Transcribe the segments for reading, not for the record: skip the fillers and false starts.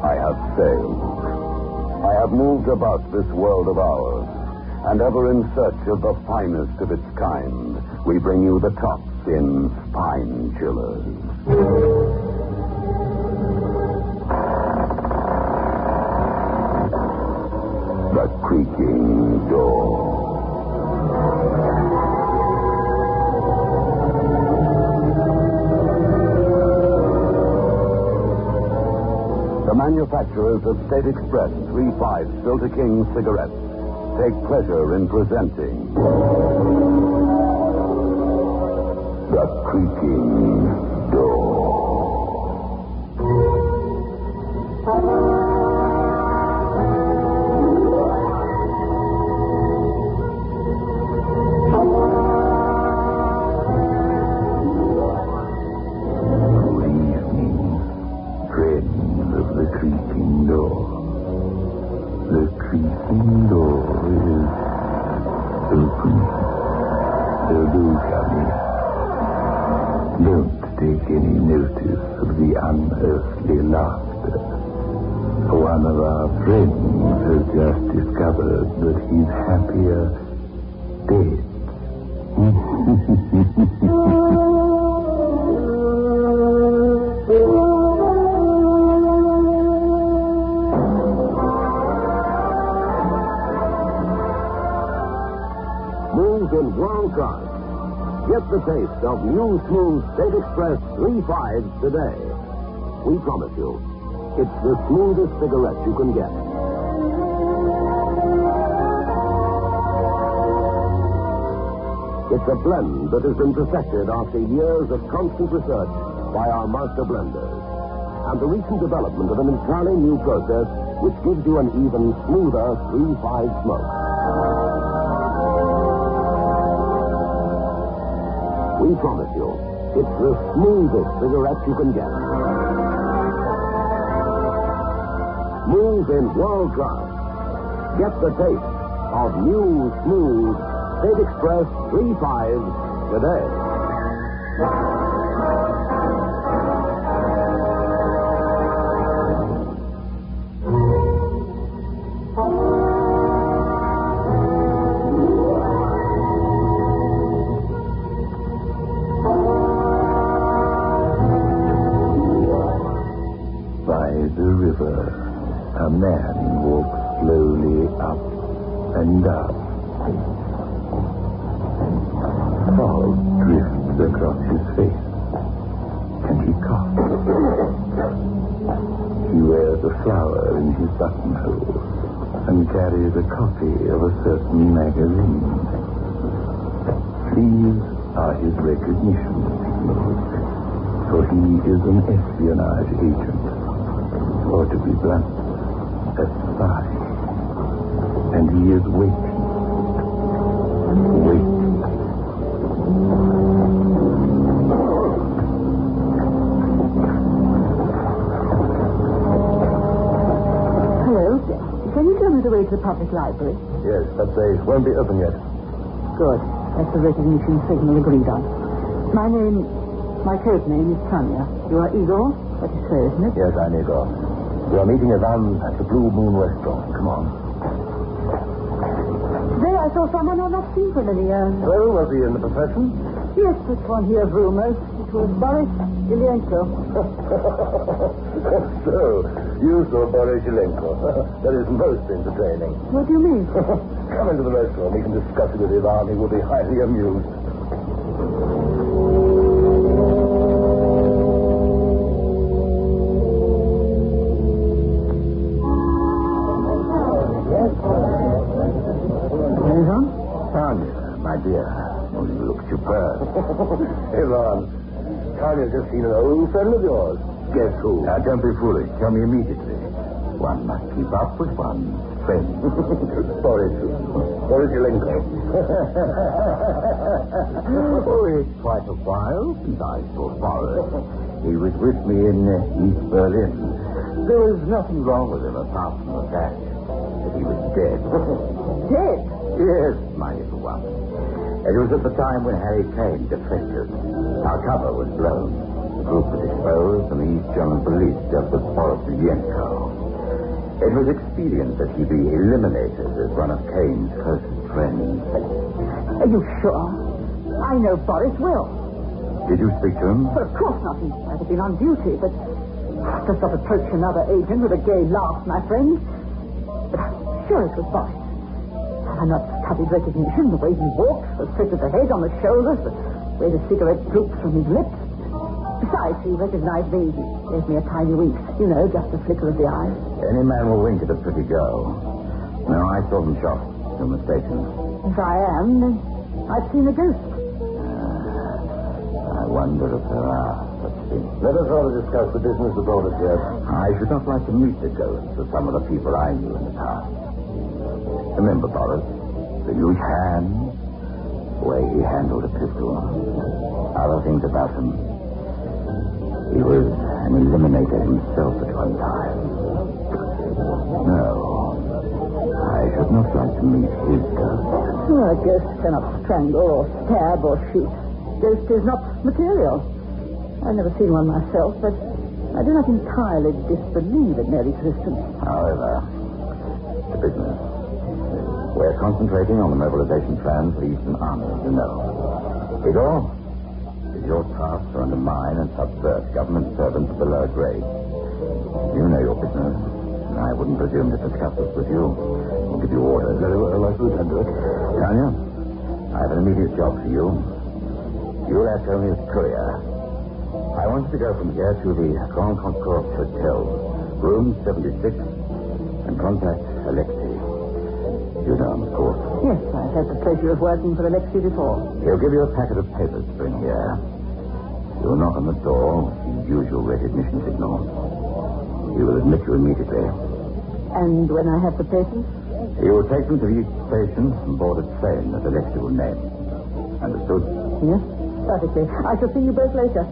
I have sailed. I have moved about this world of ours, and ever in search of the finest of its kind, we bring you the tops in Spine Chillers. The creaking door. The manufacturers of State Express 3-5 Filter King cigarettes take pleasure in presenting The Creaking Door. Don't take any notice of the unearthly laughter. One of our friends has just discovered that he's happier dead. Moves in world class. Get the taste of new smooth State Express 3-5s today. We promise you, it's the smoothest cigarette you can get. It's a blend that has been perfected after years of constant research by our master blenders. And the recent development of an entirely new process which gives you an even smoother 3-5 smoke. We promise you, it's the smoothest cigarette you can get. Smooth in world class. Get the taste of new, smooth State Express 3-5s today. A man walks slowly up and down. Fog drifts across his face, and he coughs. He wears a flower in his buttonhole and carries a copy of a certain magazine. These are his recognition signals, for he is an espionage agent. Or to be blunt, a spy. And he is waiting. Hello. Can you tell me the way to the public library? Yes, but they won't be open yet. Good. That's the recognition signal agreed on. My code name is Tanya. You are Igor? That is so, isn't it? Yes, I'm Igor. We are meeting Ivan at the Blue Moon Restaurant. Come on. There, I saw someone I've not seen for many years. Well, was he in the profession? Yes, but one hears rumors. It was Boris Ilyenko. So, you saw Boris Ilenko. That is most entertaining. What do you mean? Come into the restaurant. We can discuss it with Ivan. He will be highly amused. My dear, oh, you look superb. Ivan, Tanya's just seen an old friend of yours. Guess who? Now, don't be foolish. Tell me immediately. One must keep up with one's friend. Boris Ilenko. Oh, it's quite a while since I saw Boris. He was with me in East Berlin. There was nothing wrong with him apart from the fact that he was dead. Dead? Yes, my little one. It was at the time when Harry Kane defected. Our cover was blown. group was exposed and the East German police dealt with Boris Yenko. It was expedient that he be eliminated as one of Kane's closest friends. Are you sure? I know Boris well. Did you speak to him? Well, of course not. He might have been on duty, but does not approach another agent with a gay laugh, my friend. But I'm sure it was Boris. I'm not studied recognition, the way he walks, the stretch of the head on the shoulders, the way the cigarette droops from his lips. Besides, he recognized me. He gave me a tiny wink. You know, just a flicker of the eye. Any man will wink at a pretty girl. No, I saw them shot. You're mistaken. If I am, then I've seen a ghost. I wonder if there are such things. Let us rather discuss the business that brought us here. I should not like to meet the ghosts of some of the people I knew in the past. Remember, Boris, the huge hand, the way he handled a pistol, other things about him. He was an eliminator himself at one time. No, I should not like to meet his ghost. Well, a ghost cannot strangle or stab or shoot. Ghost is not material. I've never seen one myself, but I do not entirely disbelieve in their existence. However, the business. We're concentrating on the mobilization plans for the Eastern Army, you know. Igor, it's your task to undermine and subvert government servants of the lower grade. You know your business, and I wouldn't presume to discuss this with you. I'll give you orders. Very well, I should handle it. Tanya, I have an immediate job for you. You'll act only as courier. I want you to go from here to the Grand Concours Hotel, room 76, and contact Alexei. You know him, of course. Yes, I've had the pleasure of working for Alexei before. He'll give you a packet of papers to bring here. You'll knock on the door with the usual recognition signal. He will admit you immediately. And when I have the papers? He will take them to the East Station and board a train that Alexei will name. Understood? Yes, perfectly. I shall see you both later.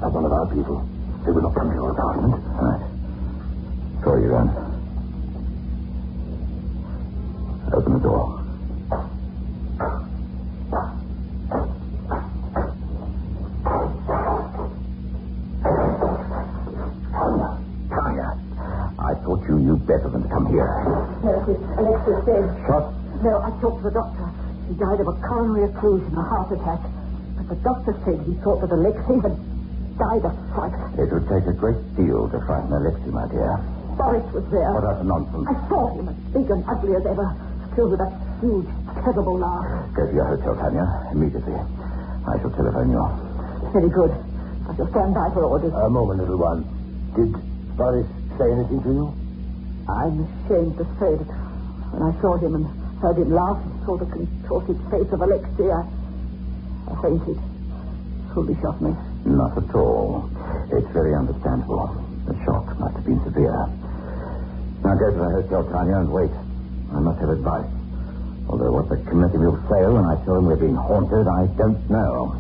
One of our people. They will not come to your apartment. Right. So you then. Open the door. Tanya, I thought you knew better than to come here. No, it is Alexei's dead. Shot? No, I talked to the doctor. He died of a coronary occlusion, a heart attack. But the doctor said he thought that Alexei had died of fright. It would take a great deal to frighten Alexei, my dear. Boris was there. What utter nonsense. I saw him as big and ugly as ever, still with that huge, terrible laugh. Go to your hotel, Tanya, immediately. I shall telephone you. Very good. I shall stand by for orders. A moment, little one. Did Boris say anything to you? I'm ashamed to say that when I saw him and heard him laugh and saw the contorted face of Alexei, I fainted. Foolish of me. Not at all. It's very understandable. The shock must have been severe. Now go to the hotel, Tanya, and wait. I must have advice. Although what the committee will say when I tell them we're being haunted, I don't know.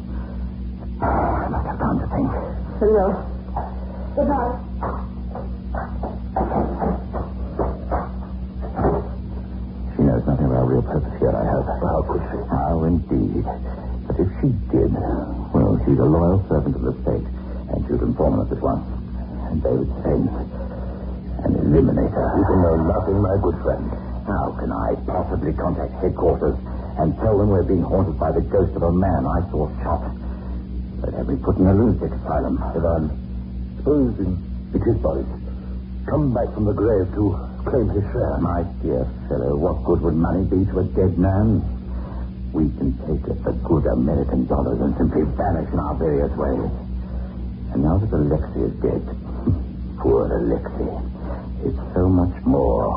I must have time to think. Very well. Good night. She knows nothing of our real purpose here, I hope. How could she? How indeed. But if she did, well, she's a loyal servant of the state, and she would inform us at once. And they would send an eliminator. You can know nothing, my good friend. How can I possibly contact headquarters and tell them we're being haunted by the ghost of a man I saw shot? They'd have me put in a lunatic asylum. Ivan, supposing it is Boris, come back from the grave to claim his share. My dear fellow, what good would money be to a dead man? We can take it for good American dollars and simply vanish in our various ways. And now that Alexei is dead, poor Alexei, it's so much more.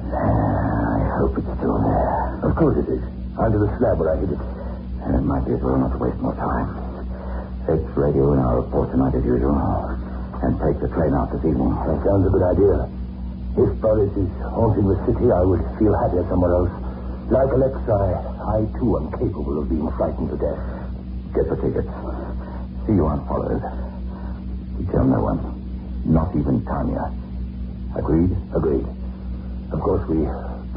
I hope it's still there. Of course it is. Under the slab where I hid it. And it might be as well not to waste more time. Let's radio in our report tonight as usual. And take the train out this evening. That sounds a good idea. If Boris is haunting the city, I would feel happier somewhere else. Like Alexei, I too am capable of being frightened to death. Get the tickets. See you aren't followed. You tell no one. Not even Tanya. Agreed? Agreed. Of course, we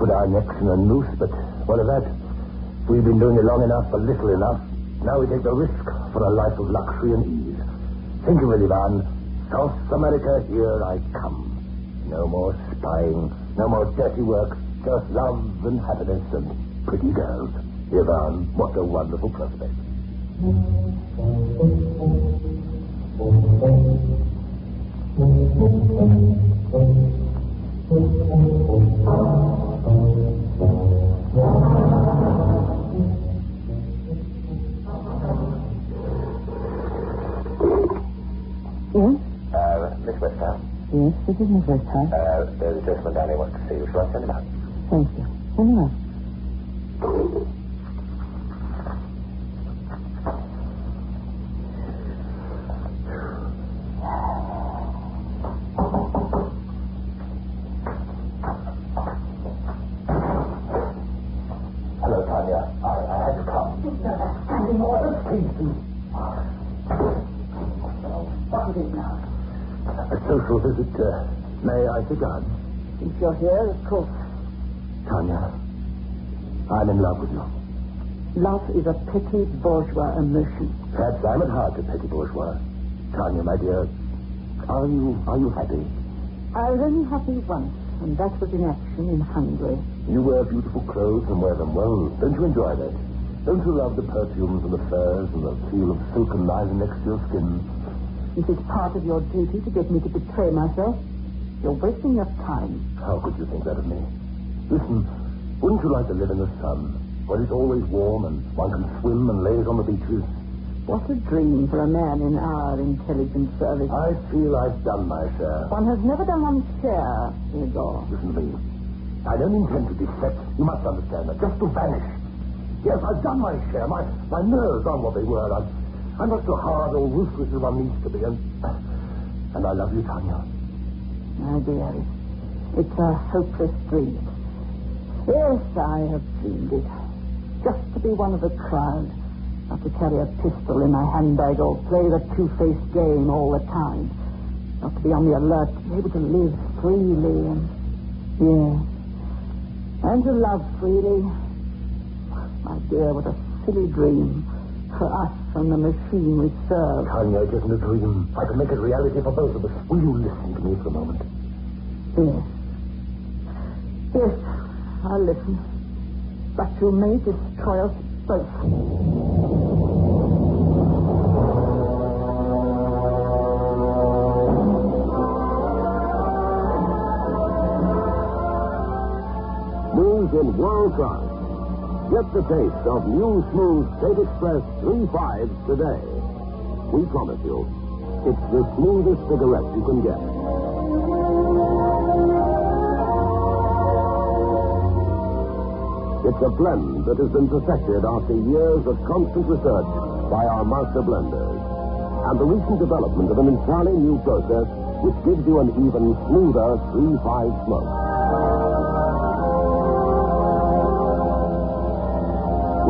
put our necks in a noose, but what of that? We've been doing it long enough, but little enough. Now we take the risk for a life of luxury and ease. Think of it, Ivan. South America, here I come. No more spying, no more dirty work, just love and happiness and pretty girls. Ivan, what a wonderful prospect. Yes? Miss Westhouse. Yes, this is Miss Westhouse. There's a gentleman down here wants to see you. Shall I send him out? Thank you. Send him up. Hello, Tanya. I had to come. Standing orders, please. What is it now? A social visit. May I sit down? Since you're here, of course. Tanya, I'm in love with you. Love is a petty bourgeois emotion. Perhaps I'm at heart a petty bourgeois. Tanya, my dear, are you happy? I was only happy once, and that was in action in Hungary. You wear beautiful clothes and wear them well. Don't you enjoy that? Don't you love the perfumes and the furs and the feel of silken nylon next to your skin? It is part of your duty to get me to betray myself. You're wasting your time. How could you think that of me? Listen, wouldn't you like to live in the sun, where it's always warm and one can swim and laze on the beaches? What a dream for a man in our intelligence service. I feel I've done my share. One has never done one's share, Igor. Listen to me. I don't intend to defect. You must understand that. Just to vanish. Yes, I've done my share. My nerves aren't what they were. I'm not so hard or ruthless as one needs to be. And I love you, Tanya. My dear, it's a hopeless dream. Yes, I have dreamed it. Just to be one of the crowd. Not to carry a pistol in my handbag or play the two-faced game all the time. Not to be on the alert, to be able to live freely and... Yes. And to love freely. My dear, what a silly dream. For us and the machine we serve. Tanya, it isn't a dream. I can make it reality for both of us. Will you listen to me for a moment? Yes. Yes, I'll listen. But you may destroy us both. News in world class. Get the taste of new smooth State Express 3.5s today. We promise you, it's the smoothest cigarette you can get. It's a blend that has been perfected after years of constant research by our master blenders. And the recent development of an entirely new process which gives you an even smoother 3.5 smoke.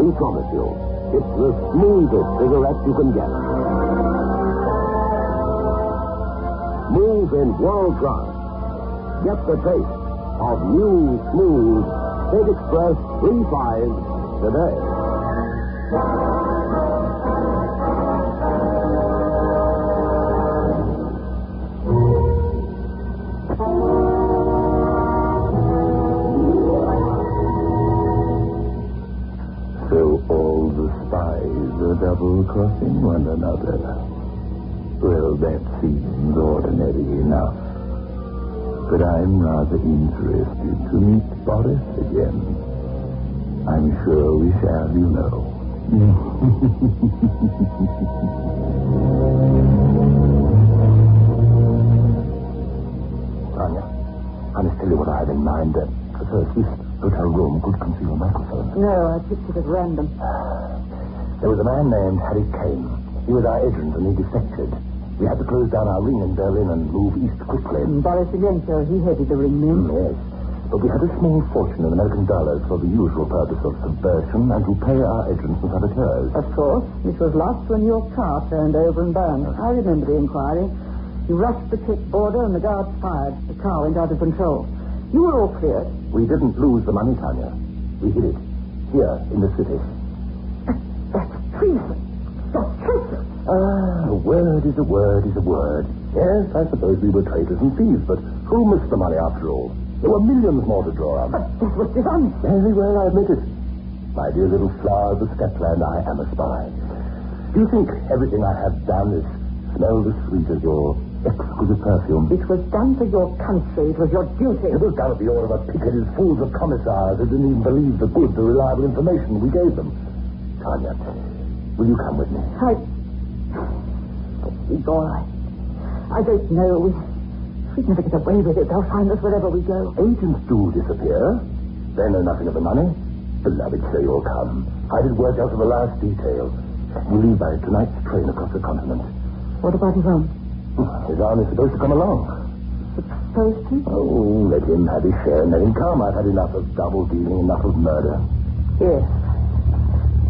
We promise you, it's the smoothest cigarette you can get. Smooth in world class. Get the taste of new, smooth State Express 3.5 today. So all the spies are double-crossing one another. Well, that seems ordinary enough. But I'm rather interested to meet Boris again. I'm sure we shall, you know. Tanya, I must tell you what I have in mind. First, this hotel room could conceal a microphone. No, I picked it at random. There was a man named Harry Kane. He was our agent and he defected. We had to close down our ring in Berlin and move east quickly. Boris again, so he headed the ring then. Yes. But we had a small fortune in American dollars for the usual purpose of subversion and to pay our agents and saboteurs. Of course. This was lost when your car turned over and burned. I remember the inquiry. You rushed the Czech border and the guards fired. The car went out of control. You were all cleared. We didn't lose the money, Tanya. We hid it. Here, in the city. That's treason. That's treason. A word is a word is a word. Yes, I suppose we were traitors and thieves, but who missed the money after all? There were millions more to draw on. But this was dishonest. Very well, I admit it. My dear little flower of the Scotland, I am a spy. Do you think everything I have done is smell as sweet as your exquisite perfume? It was done for your country. It was your duty. It was done at the order of a picketed fools of commissars who didn't even believe the good, the reliable information we gave them. Tanya, will you come with me? It's all right. I don't know. We'd never get away with it. They'll find us wherever we go. Agents do disappear. They know nothing of the money. Beloved, say you'll come. I did work out to the last detail. We leave by tonight's train across the continent. What about Ivan? His arm is supposed to come along. Supposed to? Oh, let him have his share and let him come. I've had enough of double dealing, enough of murder. Yes.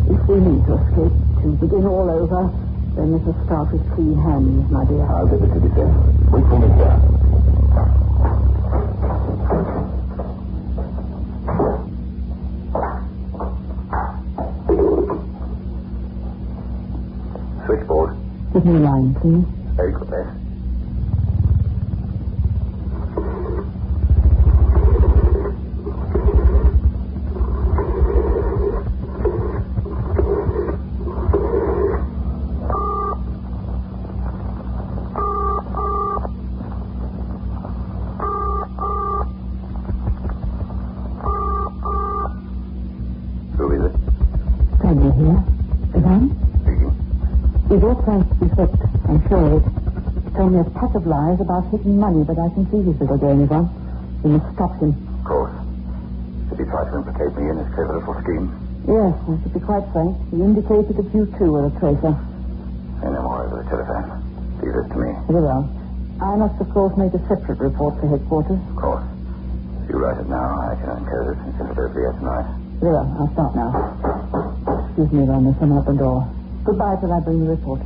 If we need to escape, to begin all over, then let us start with clean hands, my dear. I'll get the ticket then. Wait for me here. Switchboard. Give me a line, please. Very good, miss. Who is it? Daniel here. Ivan? Speaking. Is your plan to be fixed? I'm sure of it. He told me a pack of lies about hidden money, but I can see his little game, Ivan. We must stop him. Of course. Did he try to implicate me in his clever little scheme? Yes, I should be quite frank. He indicated that you too were a traitor. Say no more over the telephone. Leave this to me. Very well. I must, of course, make a separate report to headquarters. Of course. If you write it now, I can encode it and send it over here tonight. Very well. I'll start now. Excuse me, Ron. There's someone at the door. Goodbye till I bring the report.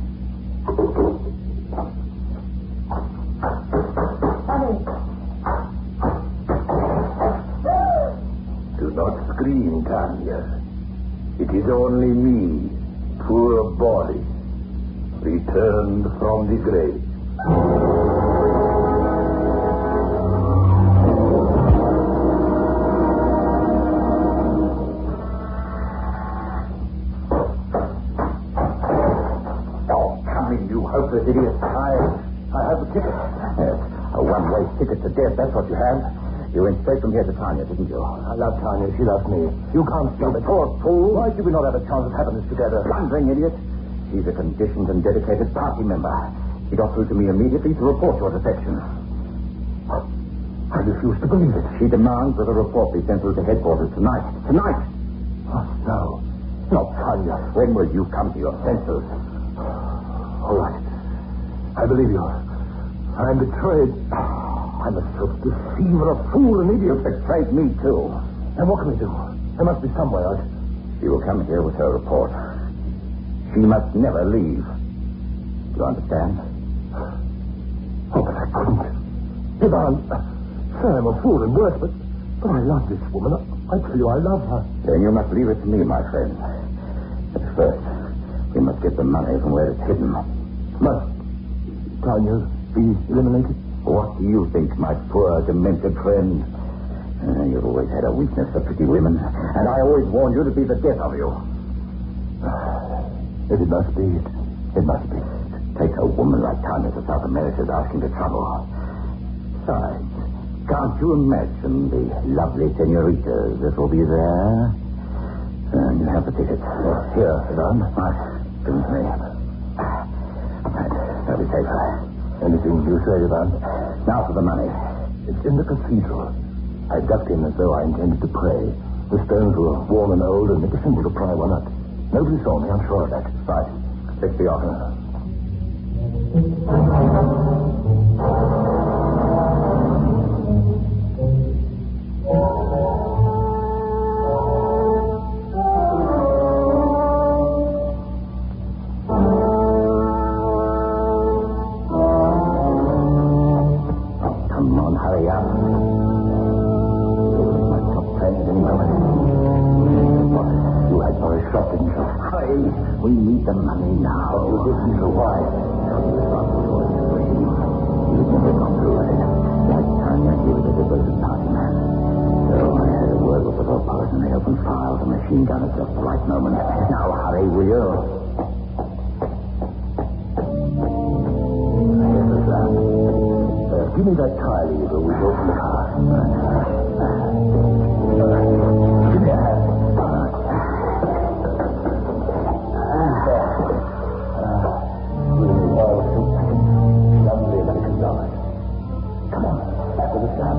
Do not scream, Tanya. It is only me, poor body, returned from the grave. Oh, come in, you hopeless idiot. I have the ticket. Yes, a one-way ticket to death, that's what you have. You went straight from here to Tanya, didn't you? I love Tanya. She loves me. You can't stop it. Poor fool. Why should we not have a chance of having this together? Blundering idiot. She's a conditioned and dedicated party member. She got through to me immediately to report your defection. I refuse to believe it. She demands that a report be sent through to headquarters tonight. Tonight! Oh, no. Not Tanya. When will you come to your senses? All right. I believe you. I am betrayed. I'm a self-deceiver, a fool, an idiot. You betrayed me, too. And what can we do? There must be some way out. She will come here with her report. She must never leave. Do you understand? Oh, but I couldn't. Ivan, say I'm a fool and worse, but I love this woman. I tell you, I love her. Then you must leave it to me, my friend. But first, we must get the money from where it's hidden. Must Tanya be eliminated? What do you think, my poor, demented friend? You've always had a weakness for pretty women, and I always warned you to be the death of you. If it must be, it must be. To take a woman like Tanya to South America is asking for trouble. Besides, Can't you imagine the lovely senoritas that will be there? You have the ticket. Here, Ivan. Right. Give it to me. Right. That'll be safer. Anything you say, Ivan? Now for the money. It's in the cathedral. I ducked in as though I intended to pray. The stones were worn and old, and it was simple to pry one up. Nobody saw me, I'm sure of that. Right. Fix the offer. Come on, hurry up. My top train at any moment. What? You had for a shot, didn't you? Hurry. We need the money now. You didn't, so why? You've never gone through it. That time he was a devoted party man. So I had a word with the police and they opened fire with a machine gun at just the right moment. Now hurry, will you? Here's the plan. Give me that tie lever. We go from the car. Give me a hand. Lovely American dollar. Come on, back with the sun.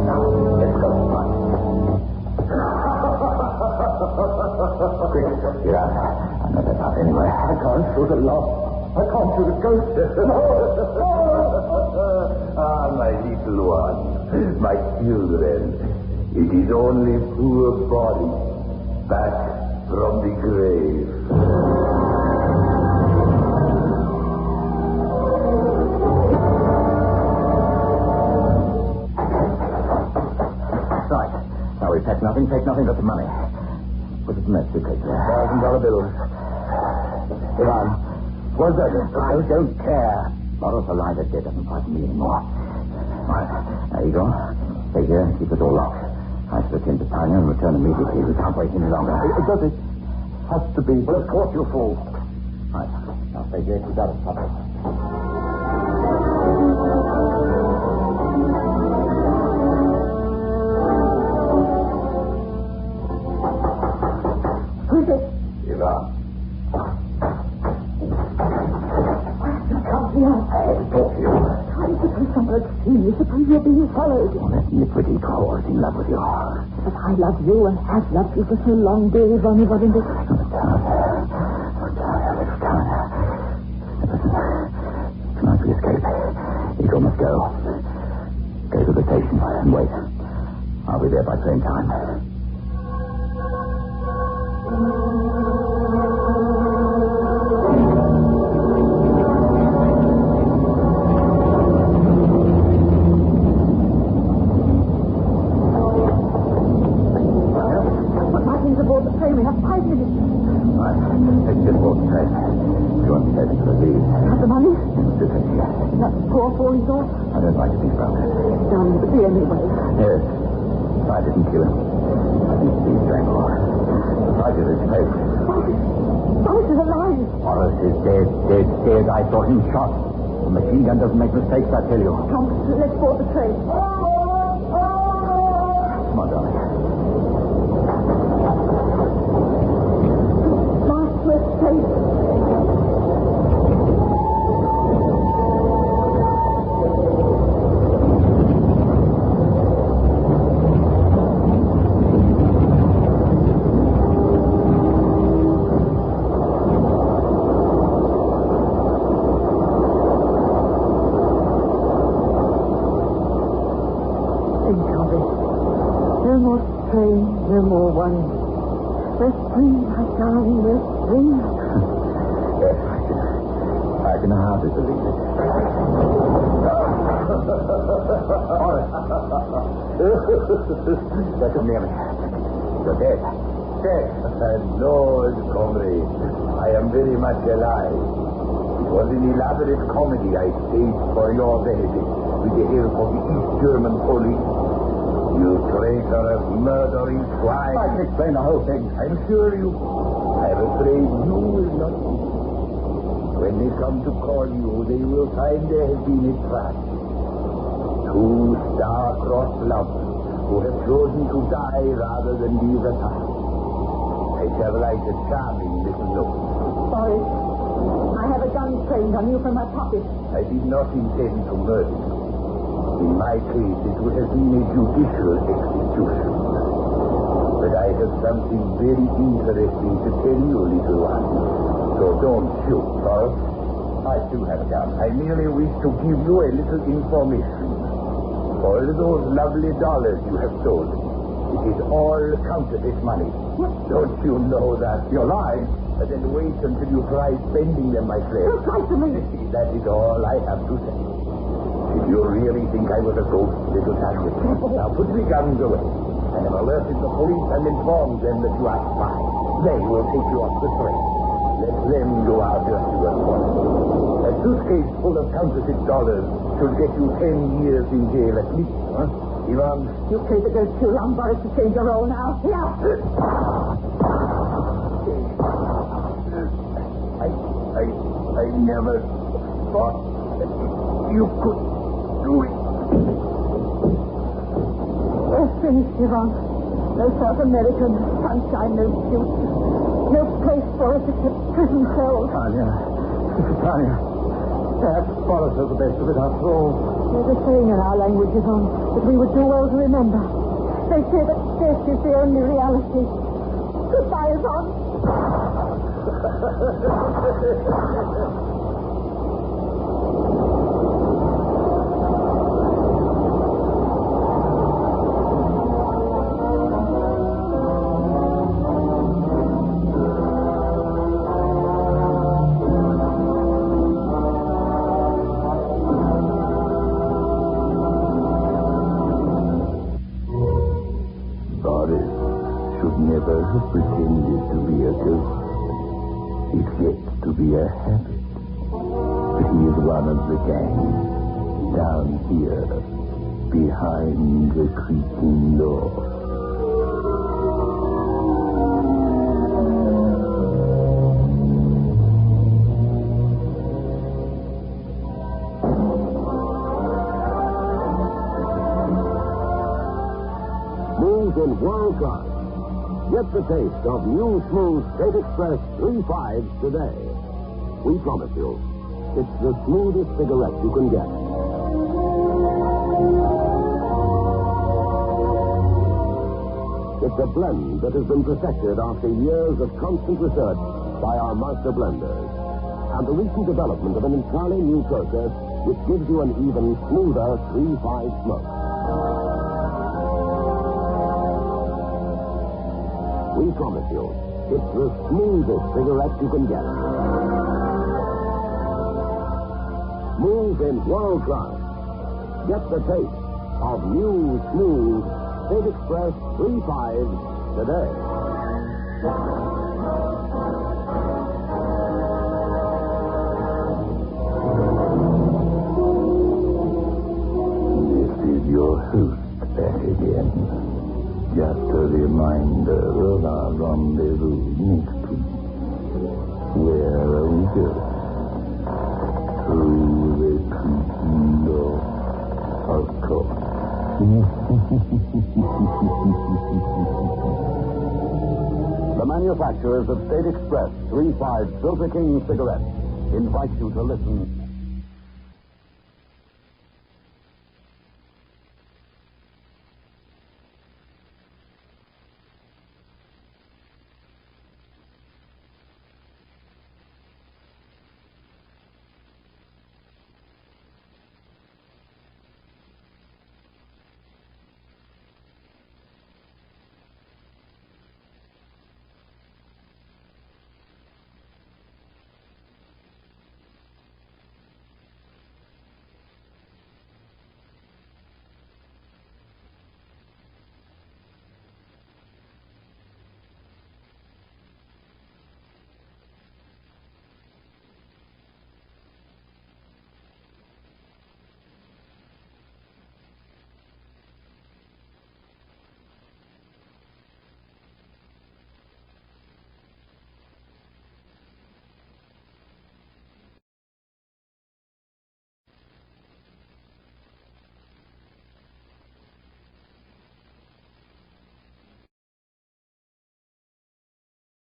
Now, let's go. Quick, Get out. I'm not that out anyway. I can't shoot a lock. I can't shoot a ghost. My little one, my children. It is only poor body back from the grave. Right. Now we take nothing but the money. Put it in that suitcase there. $1,000 bills. Ivan, what's that? I don't care. Bottles of lighter dead doesn't frighten me anymore. Right. There you go. Stay here and keep the door locked. I shall attend to Tanya and return immediately. We can't wait any longer. Does it have to be? Well, of course, you fool. Right. Now stay here. Keep out of trouble. Who's it? Ivan. Come here. I have to talk to you. Try to suppose someone had seen you. Suppose you're being followed. That nitwitty call is in love with you. But I love you and have loved you for so long, dear. We've only got into... Tonight we escape. Eagle must go. Go to the station and wait. I'll be there by train time. Martin's aboard the train. We have 5 minutes. Right. Take this boat train. You want to take it to the lead? Have the money? Just take here. Not poor falling off. I don't like to think about it. Darling, but the only way. Yes. I didn't kill him. I didn't see strangle. I did his face. Boris is alive. Horace is dead, dead. I saw him shot. The machine gun doesn't make mistakes, I tell you. Come, let's board the train. Come on, darling. Last, we're safe. No more train, no more one. We're free, my darling, we're free. Yes, I can hardly believe it. That's near me. You're dead. Dead. No, comrade. I am very much alive. It was an elaborate comedy I staged for your benefit with the help of the East German police. You traitorous, murdering swine. I can explain the whole thing. I'm sure you. I'm afraid you will not. When they come to call you, they will find there has been a trap. Two star-crossed lovers who have chosen to die rather than be retired. I shall write a charming little note. Boris, I have a gun trained on you from my pocket. I did not intend to murder you. In my case, it would have been a judicial execution. But I have something very interesting to tell you, little one. So don't shoot, Boris. I do have a gun. I merely wish to give you a little information. All those lovely dollars you have stolen, it is all counterfeit money. What? Don't you know that? You're lying. But then wait until you try spending them, my friend. You lied to me. That is all I have to say. If you really think I was a ghost, little Tanya, now put the guns away. I have alerted the police and informed them that you are spies. They will take you off the train. Let them do our dirty work for us. A suitcase full of counterfeit dollars should get you 10 years in jail at least, huh? Ivan? You played the girl too long, Boris, to change your role now. Yeah. I never thought that you could do it. We're finished, Ivan. No South America, no sunshine, no future. No place for us except prison cells. Tanya. Perhaps Boris has the best of it after all. There's a saying in our language, Ivan, that we would do well to remember. They say that death is the only reality. Goodbye, Ivan. Boris should never have pretended to be a ghost. It gets to be a habit. But he is one of the gang, down here, behind the creaking door. Smooth in world class. Get the taste of new smooth State Express 3.5s today. We promise you, it's the smoothest cigarette you can get. It's a blend that has been perfected after years of constant research by our master blenders. And the recent development of an entirely new process which gives you an even smoother 3.5 smoke. We promise you, it's the smoothest cigarette you can get. Smooth in world class. Get the taste of new, smooth State Express 3.5s today. This is your host back again. Just a reminder of our rendezvous next week. Where are we going? Through the creaking door, of course. The manufacturers of State Express 3.5 Filter King cigarettes invite you to listen